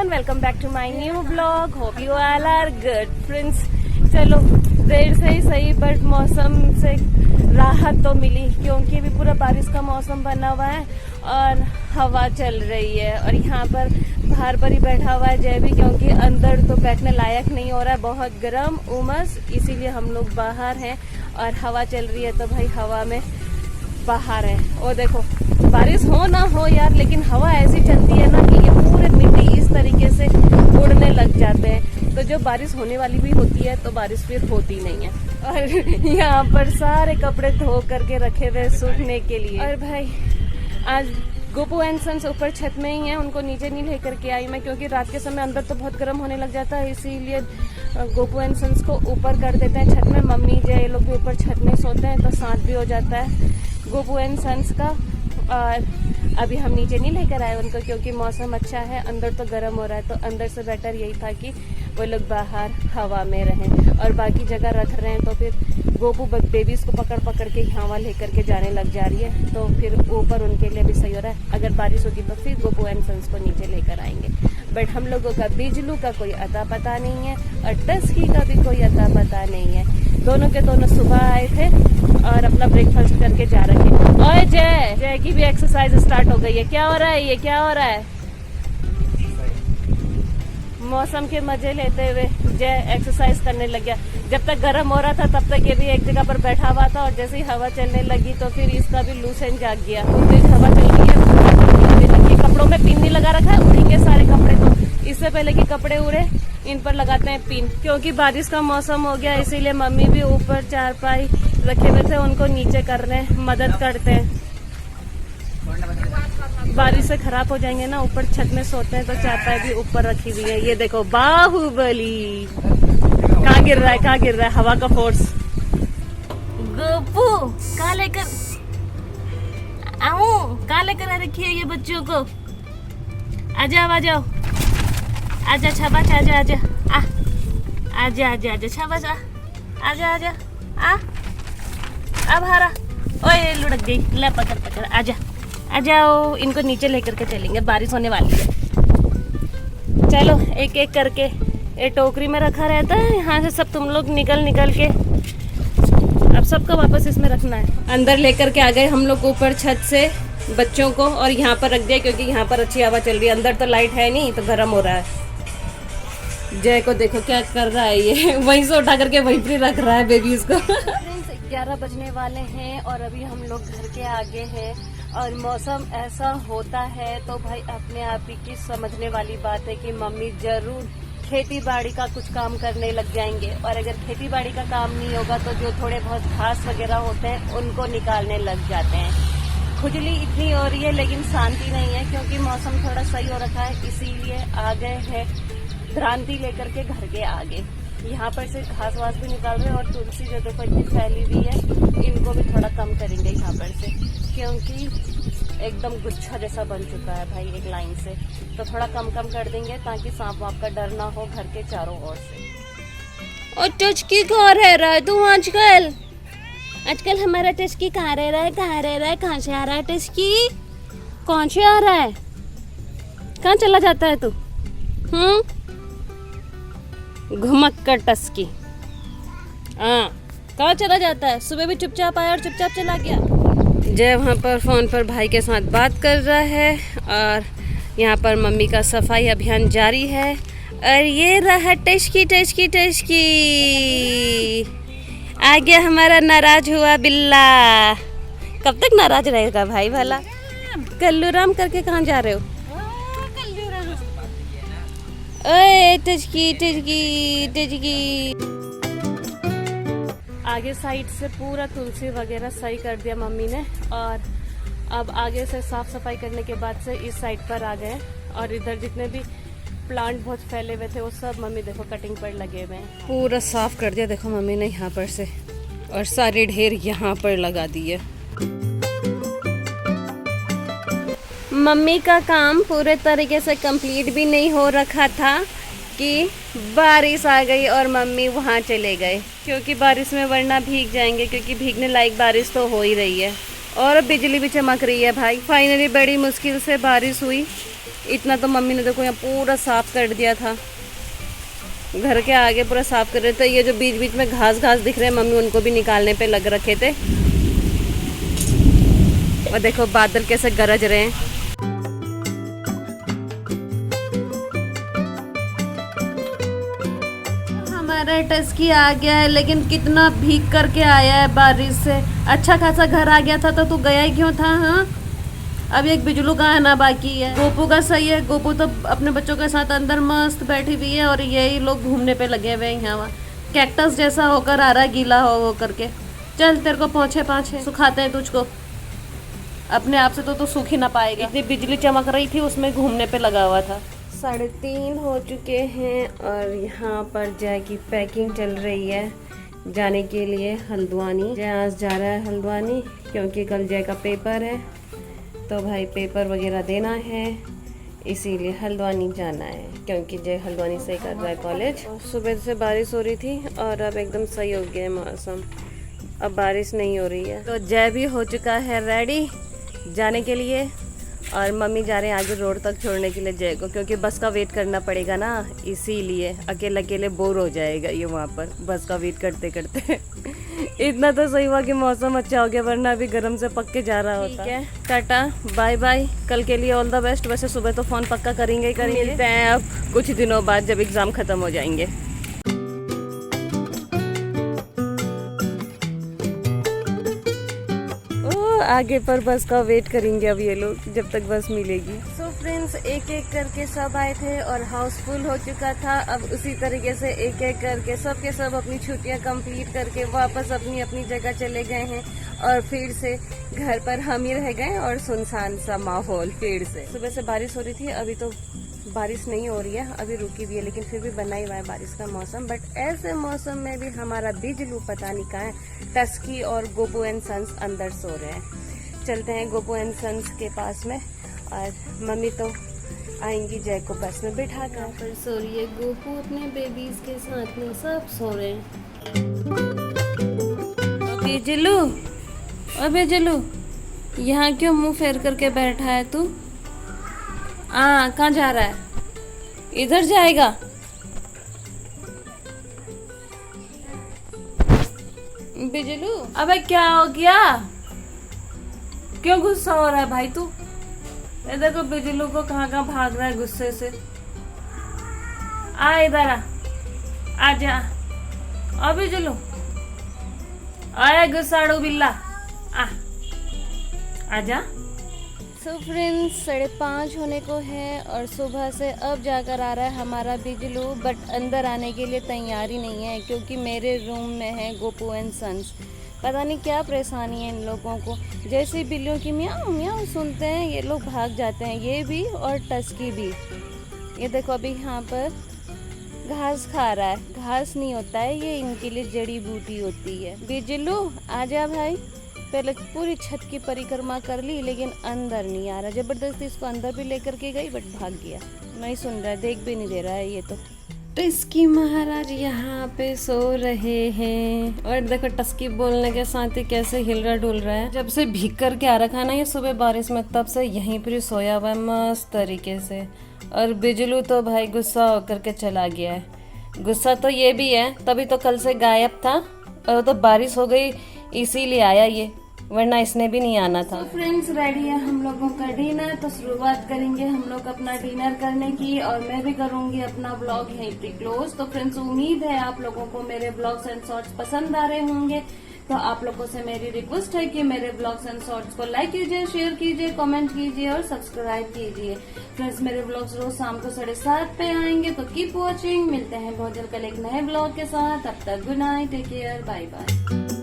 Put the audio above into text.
Everyone, welcome back to my new blog. Hope you all are good friends. चलो देर से ही सही but मौसम से राहत तो मिली, क्योंकि अभी पूरा बारिश का मौसम बना हुआ है और हवा चल रही है। और यहाँ पर बाहर पर ही बैठा हुआ है जय भी, क्योंकि अंदर तो बैठने लायक नहीं हो रहा है, बहुत गर्म उमस, इसीलिए हम लोग बाहर हैं और हवा चल रही है। तो भाई हवा में बाहर है। और देखो बारिश हो ना हो यार, लेकिन हवा ऐसी चलती है ना कि ये पूरे मिट्टी इस तरीके से उड़ने लग जाते हैं। तो जब बारिश होने वाली भी होती है तो बारिश फिर होती नहीं है। और यहाँ पर सारे कपड़े धो करके रखे हुए सूखने के लिए। और भाई आज गोपू एंड सन्स ऊपर छत में ही है, उनको नीचे नहीं लेकर के आई मैं, क्योंकि रात के समय अंदर तो बहुत गर्म होने लग जाता है, इसीलिए गोपू एंड सन्स को ऊपर कर देते हैं छत में। मम्मी जय ये लोग भी ऊपर छत में सोते हैं, तो साथ भी हो जाता है गोपू एंड सन्स का। और अभी हम नीचे नहीं लेकर आए उनको, क्योंकि मौसम अच्छा है, अंदर तो गर्म हो रहा है, तो अंदर से बेटर यही था कि वो लोग बाहर हवा में रहें। और बाकी जगह रख रहे हैं तो फिर गोपू बेबीज को पकड़ पकड़ के हवा लेकर के जाने लग जा रही है, तो फिर ऊपर उनके लिए भी सही हो रहा है। अगर बारिश होगी तो फिर गोपू एंड सन्स को नीचे लेकर आएंगे। बट हम लोगों का बिजलू का कोई अता पता नहीं है और टस्की का भी कोई अता पता नहीं है। दोनों के दोनों सुबह आए थे और अपना ब्रेकफास्ट करके जा रहे थे। ओए जय, जय की भी एक्सरसाइज स्टार्ट हो गई है। क्या हो रहा है ये, क्या हो रहा है? मौसम के मजे लेते हुए जय एक्सरसाइज करने लग गया। जब तक गर्म हो रहा था तब तक ये भी एक जगह पर बैठा हुआ था, और जैसे ही हवा चलने लगी तो फिर इसका भी लूज एंड जाग गया। तेज हवा चल रही है, कपड़ों में पिन नहीं लगा रखा है, उड़ेंगे सारे कपड़े। तो इससे पहले कि कपड़े उड़े इन पर लगाते हैं पिन, क्योंकि बारिश का मौसम हो गया, इसीलिए मम्मी भी ऊपर चारपाई रखे हुए थे, उनको नीचे करने मदद करते हैं। बारिश से खराब हो जाएंगे ना, ऊपर छत में सोते हैं तो चारपाई भी ऊपर रखी हुई है। ये देखो बाहुबली कहाँ गिर रहा है, कहाँ गिर रहा है, हवा का फोर्स। गोपू कहाँ लेकर आऊं, कहाँ लेकर आ रखी है ये बच्चों को? आ जाओ आ जाओ, आजा शाबाश, आजा आजा आजा आजा आजा शाबाश, आजा आजा अब हारा। ओए लुढ़क गई, ले पकड़ पकड़, आजा आ जाओ। इनको नीचे लेकर के चलेंगे, बारिश होने वाली है। चलो एक एक करके ये टोकरी में रखा रहता है, यहाँ से सब तुम लोग निकल निकल के अब सबको वापस इसमें रखना है। अंदर लेकर के आ गए हम लोग ऊपर छत से बच्चों को, और यहाँ पर रख दिया क्योंकि यहाँ पर अच्छी हवा चल रही है। अंदर तो लाइट है नहीं तो गर्म हो रहा है। जय को देखो क्या कर रहा है ये, वहीं से उठा करके वहीं पर रख रहा है बेबीज को। 11 बजने वाले हैं और अभी हम लोग घर के आगे हैं, और मौसम ऐसा होता है तो भाई अपने आप ही की समझने वाली बात है कि मम्मी जरूर खेती बाड़ी का कुछ काम करने लग जाएंगे। और अगर खेती बाड़ी का काम नहीं होगा तो जो थोड़े बहुत घास वगैरह होते हैं उनको निकालने लग जाते हैं। खुजली इतनी हो रही है लेकिन शांति नहीं है, क्योंकि मौसम थोड़ा सही हो रखा है, इसीलिए आ गए हैं भ्रांति लेकर के घर के आगे। यहाँ पर से घास वास भी निकाल रहे हैं, और तुलसी जो देखो इतनी फैली हुई है, इनको भी थोड़ा कम करेंगे यहाँ पर से, क्योंकि एकदम गुच्छा जैसा बन चुका है भाई एक लाइन से। तो थोड़ा कम कम कर देंगे ताकि सांप वाप का डर ना हो घर के चारों ओर से। और टचकी कहाँ रह रहा है तू आजकल? आजकल हमारा टचकी कहाँ रह रहा है, कहाँ रह रहा है, कहाँ से आ रहा है टचकी? कौन से आ रहा है? कहाँ चला जाता है तू? घुमक्कर टस्की, हाँ कहाँ चला जाता है? सुबह भी चुपचाप आया और चुपचाप चला गया। जय वहाँ पर फ़ोन पर भाई के साथ बात कर रहा है, और यहाँ पर मम्मी का सफाई अभियान जारी है। और ये रहा टस्की टस्की टस्की, आ गया हमारा नाराज हुआ बिल्ला। कब तक नाराज रहेगा भाई भला? कल्लू राम करके कहाँ जा रहे हो? ओए टचकी टचकी टचकी। आगे साइड से पूरा तुलसी वगैरह सही कर दिया मम्मी ने, और अब आगे से साफ सफाई करने के बाद से इस साइड पर आ गए, और इधर जितने भी प्लांट बहुत फैले हुए थे वो सब मम्मी देखो कटिंग पर लगे हुए हैं। पूरा साफ कर दिया देखो मम्मी ने यहाँ पर से, और सारे ढेर यहाँ पर लगा दिए। मम्मी का काम पूरे तरीके से कंप्लीट भी नहीं हो रखा था कि बारिश आ गई और मम्मी वहाँ चले गए, क्योंकि बारिश में वरना भीग जाएंगे, क्योंकि भीगने लायक बारिश तो हो ही रही है और बिजली भी चमक रही है भाई। फाइनली बड़ी मुश्किल से बारिश हुई इतना तो मम्मी ने देखो यहाँ पूरा साफ कर दिया था, घर के आगे पूरा साफ कर रहे थे। ये जो बीच बीच में घास दिख रहे हैं मम्मी उनको भी निकालने पे लग रखे थे। और देखो बादल कैसे गरज रहे हैं। हमारा टस्की आ गया है, लेकिन कितना भीग करके आया है बारिश से। अच्छा खासा घर आ गया था तो तू गया ही क्यों था? हाँ, अब एक बिजलू का आना बाकी है। गोपू का सही है, गोपू तो अपने बच्चों के साथ अंदर मस्त बैठी हुई है और यही लोग घूमने पे लगे हुए हैं यहाँ। कैक्टस जैसा होकर आ रहा है, गीला हो करके। चल तेरे को पहुँचे सुखाते हैं तुझको, अपने आप से तो तू सूख ही ना पाएगा। इतनी बिजली चमक रही थी उसमें घूमने पे लगा हुआ था। 3:30 हो चुके हैं और यहाँ पर जय की पैकिंग चल रही है जाने के लिए हल्द्वानी। जय आज जा रहा है हल्द्वानी क्योंकि कल जय का पेपर है, तो भाई पेपर वगैरह देना है, इसीलिए हल्द्वानी जाना है क्योंकि जय हल्द्वानी से कर रहा है कॉलेज। सुबह से बारिश हो रही थी और अब एकदम सही हो गया है मौसम, अब बारिश नहीं हो रही है। तो जय भी हो चुका है रेडी जाने के लिए और मम्मी जा रहे हैं आगे रोड तक छोड़ने के लिए जय को, क्योंकि बस का वेट करना पड़ेगा ना, इसीलिए अकेले अकेले बोर हो जाएगा ये वहाँ पर बस का वेट करते करते। इतना तो सही हुआ कि मौसम अच्छा हो गया, वरना अभी गर्म से पक के जा रहा होता। ठीक है, टाटा बाय बाय, कल के लिए ऑल द बेस्ट। वैसे सुबह तो फ़ोन पक्का करेंगे ही करेंगे। मिलते हैं अब कुछ दिनों बाद जब एग्ज़ाम ख़त्म हो जाएंगे। आगे पर बस का वेट करेंगे अब ये लोग जब तक बस मिलेगी। सो फ्रेंड्स, एक एक करके सब आए थे और हाउसफुल हो चुका था। अब उसी तरीके से एक एक करके सब के सब अपनी छुट्टियां कंप्लीट करके वापस अपनी अपनी जगह चले गए हैं और फिर से घर पर हम ही रह गए और सुनसान सा माहौल फिर से। सुबह से बारिश हो रही थी, अभी तो बारिश नहीं हो रही है, अभी रुकी हुई है, लेकिन फिर भी बना ही हुआ है बारिश का मौसम। बट ऐसे मौसम में भी हमारा बिजलू पता नहीं कहाँ है। टस्की और गोपू एंड सन्स अंदर सो रहे हैं। चलते हैं गोपू एंड सन्स के पास में और मम्मी तो आएंगी जय को बस में बिठा कर। पर सो रही है गोपू अपने बेबीज के साथ में, सब सो रहे हैं। अबे जिलू यहाँ क्यों मुंह फेर करके बैठा है तू? कहाँ जा रहा है? इधर जाएगा? बिजलू अबे क्या हो गया? क्यों गुस्सा हो रहा है भाई तू? देखो बिजलू को कहाँ भाग रहा है गुस्से से। आ इधर आ जा। अब बिजलू अरे गुस्साड़ू बिल्ला आजा। सो फ्रेंड्स, 5:30 होने को है और सुबह से अब जाकर आ रहा है हमारा बिजलू। बट अंदर आने के लिए तैयारी नहीं है क्योंकि मेरे रूम में है गोपू एंड सन्स। पता नहीं क्या परेशानी है इन लोगों को, जैसे बिल्लियों की म्याऊं म्याऊं सुनते हैं ये लोग भाग जाते हैं, ये भी और टस्की भी। ये देखो अभी यहाँ पर घास खा रहा है। घास नहीं होता है ये, इनके लिए जड़ी बूटी होती है। बिजलू आजा भाई। पहले पूरी छत की परिक्रमा कर ली लेकिन अंदर नहीं आ रहा। जबरदस्ती इसको अंदर भी लेकर के गई बट भाग गया, नहीं सुन रहा है, देख भी नहीं दे रहा है ये तो। टस्की महाराज यहाँ पे सो रहे हैं और देखो टस्की बोलने के साथ ही कैसे हिल रहा डुल रहा है। जब से भीग करके आ रखा है ना ये सुबह बारिश में, तब से यहीं पर सोया हुआ है मस्त तरीके से। और बिजलू तो भाई गुस्सा होकर के चला गया है। गुस्सा तो ये भी है, तभी तो कल से गायब था और तो बारिश हो गई इसीलिए आया ये, वरना इसने भी नहीं आना था। फ्रेंड्स, रेडी है हम लोगों का डिनर, तो शुरुआत करेंगे हम लोग अपना डिनर करने की और मैं भी करूंगी अपना ब्लॉग यहीं पे क्लोज। तो फ्रेंड्स, उम्मीद है आप लोगों को मेरे ब्लॉग्स एंड शॉर्ट्स पसंद आ रहे होंगे। तो आप लोगों से मेरी रिक्वेस्ट है कि मेरे ब्लॉग्स एंड शॉर्ट्स को लाइक कीजिए, शेयर कीजिए, कमेंट कीजिए और सब्सक्राइब कीजिए। फ्रेंड्स, मेरे ब्लॉग्स रोज शाम को 7:30 पे आएंगे, तो कीप वॉचिंग। मिलते हैं बहुत जल्द कल एक नए ब्लॉग के साथ। तब तक good night, take care, bye bye.